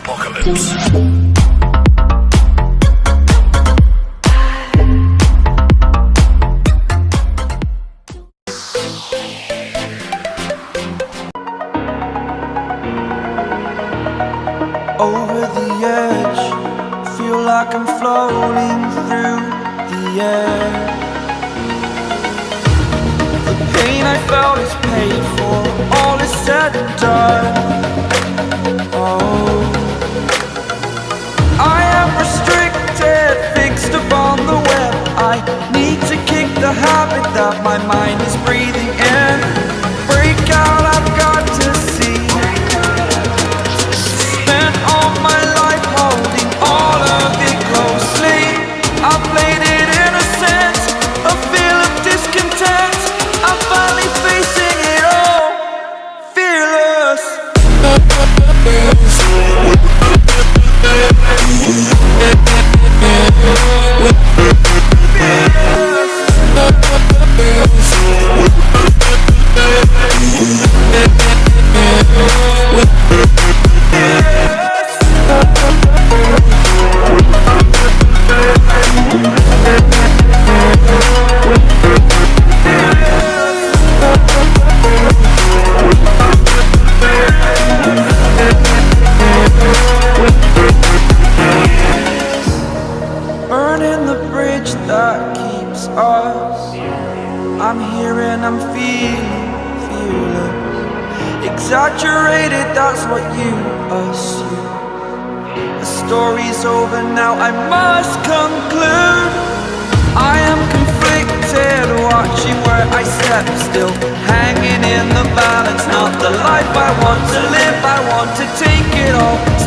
apocalypse. Over the edge, feel like I'm floating through the air. The pain I felt is paid for, all is said and done. Oh, I am restricted, fixed upon the web. I need to kick the habit that my mind is breathing in. Break out, I've got to see. Spent all my life holding all of it closely. I played it innocent, a feel of discontent. I'm finally facing it all, fearless. Burning the bridge that keeps us. I'm here and I'm feeling fearless. Exaggerated, that's what you assume. The story's over now, I must conclude. I am conflicted, watching where I step still, hanging in the balance. Not the life I want to live, I want to take it all.